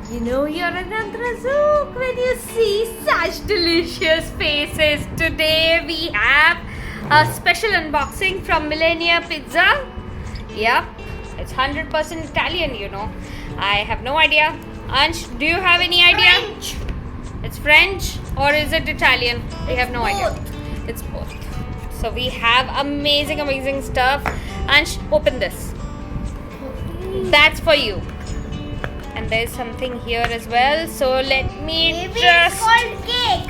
You know you're an Andrazook when you see such delicious faces. Today we have a special unboxing from Millionaire Pizza. Yep, it's 100% Italian, you know. I have no idea. Ansh, do you have any idea? French. It's French or is it Italian? We have no idea. It's both. So we have amazing stuff. Ansh, open this. That's for you. And there's something here as well. So let me Maybe just... it's called cake.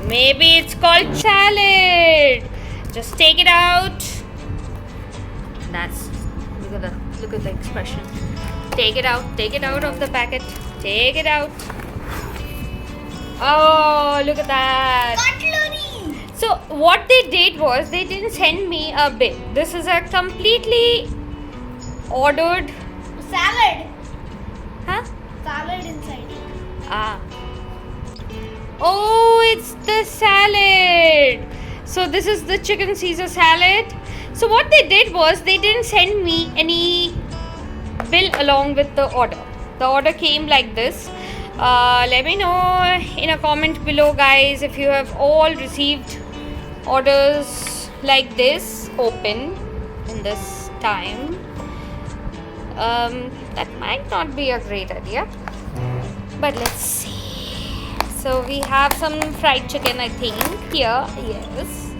Maybe it's called salad. Just take it out. That's... Look at the expression. Take it out. Take it out of the packet. Take it out. Oh, look at that. Cutlery. So what they did was they didn't send me a bill. This is a completely ordered... Salad. Huh? Salad inside it. Ah. Oh, it's the salad. So this is the chicken Caesar salad. So what they did was they didn't send me any bill along with the order. The order came like this. Let me know in a comment below, guys, if you have all received orders like this open in this time. That might not be a great idea, but let's see. So we have some fried chicken, I think, here. Yes,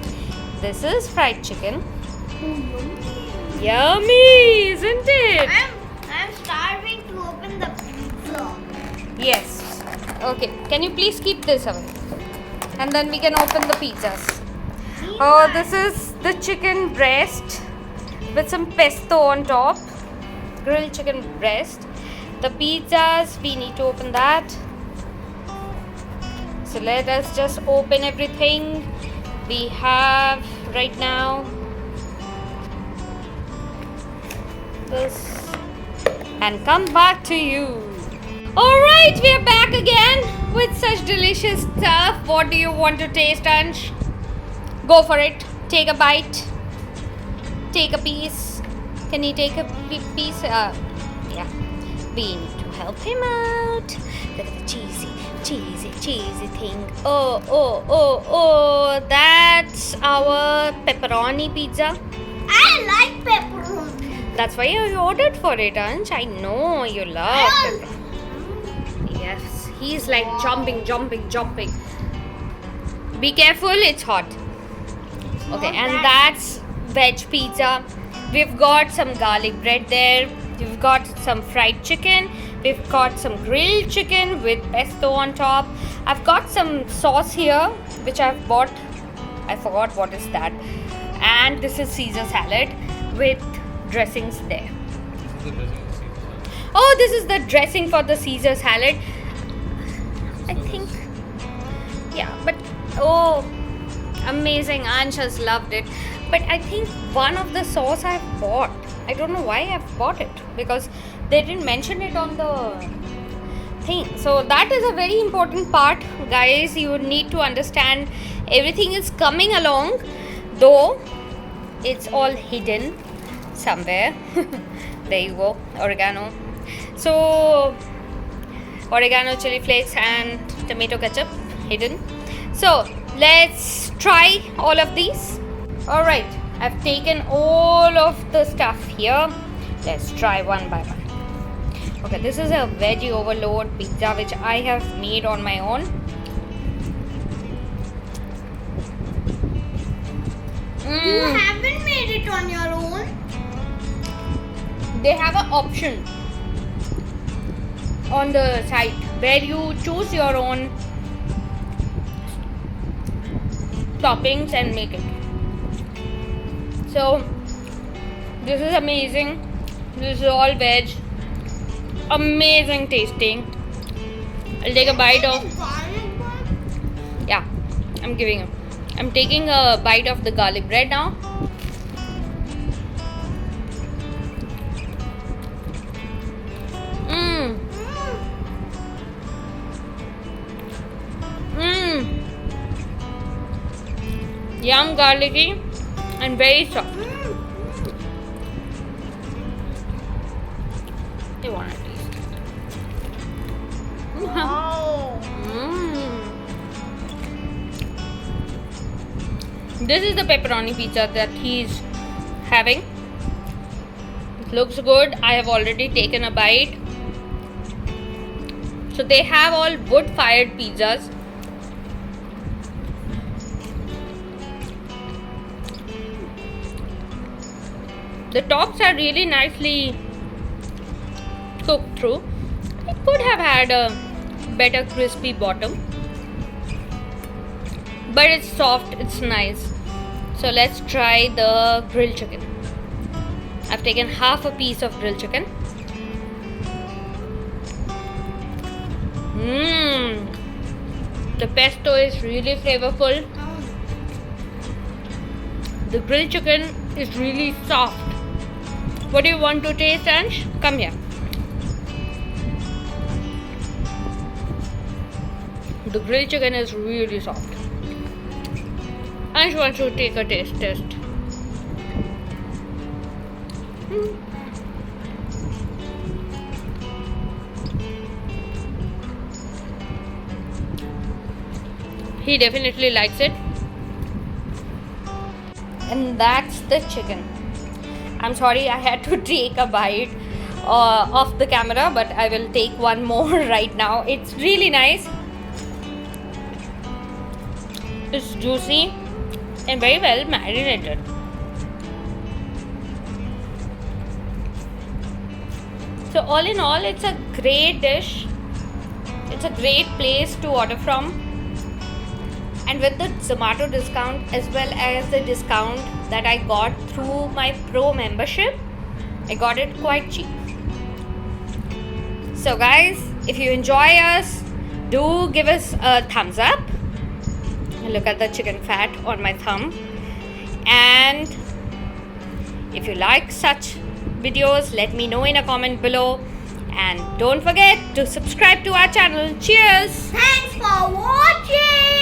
this is fried chicken. Yummy, isn't it? I'm starving to open the pizza. Yes. Okay, can you please keep this away, and then we can open the pizzas. Oh, this is the chicken breast with some pesto on top. Grilled chicken breast. The pizzas, we need to open that. So let us just open everything we have right now. This and come back to you. Alright, we are back again with such delicious stuff. What do you want to taste, Ansh? Go for it. Take a bite. Take a piece. Can you take a piece? Yeah. We need to help him out. Look at the cheesy thing. Oh. That's our pepperoni pizza. I like pepperoni. That's why you ordered for it, Ansh. I know you love pepperoni. Yes. He's like jumping. Be careful, it's hot. Okay, and that's veg pizza. We've got some garlic bread there. We've got some fried chicken. We've got some grilled chicken with pesto on top. I've got some sauce here, which I've bought. I forgot what is that. And this is Caesar salad with dressings there. Oh, this is the dressing for the Caesar salad. I think. Yeah, but oh, amazing. Ansh has loved it. But I think one of the sauce I've bought. I don't know why I've bought it, because they didn't mention it on the thing. So that is a very important part, guys. You need to understand everything is coming along, though it's all hidden somewhere. There you go, oregano. So oregano, chili flakes and tomato ketchup hidden. So let's try all of these. Alright, I've taken all of the stuff here. Let's try one by one. Okay, this is a veggie overload pizza which I have made on my own. You haven't made it on your own. They have an option on the site where you choose your own toppings and make it. So this is amazing. This is all veg. Amazing tasting. I'll take a bite of. Yeah, I'm taking a bite of the garlic bread now. Yum, garlicky and very soft. You want to taste? This is the pepperoni pizza that he's having. It looks good. I have already taken a bite. So they have all wood-fired pizzas. The tops are really nicely cooked through. It could have had a better crispy bottom, but it's soft, it's nice. So let's try the grilled chicken. I've taken half a piece of grilled chicken. The pesto is really flavorful. The grilled chicken is really soft. What do you want to taste, Ansh? Come here. The grilled chicken is really soft. Ansh wants to take a taste test. He definitely likes it. And that's the chicken. I'm sorry I had to take a bite off the camera, but I will take one more right now. It's really nice. It's juicy and very well marinated. So all in all, it's a great dish. It's a great place to order from. And with the Zomato discount as well as the discount that I got through my pro membership, I got it quite cheap. So guys, if you enjoy us, do give us a thumbs up. Look at the chicken fat on my thumb. And if you like such videos, let me know in a comment below. And don't forget to subscribe to our channel. Cheers! Thanks for watching.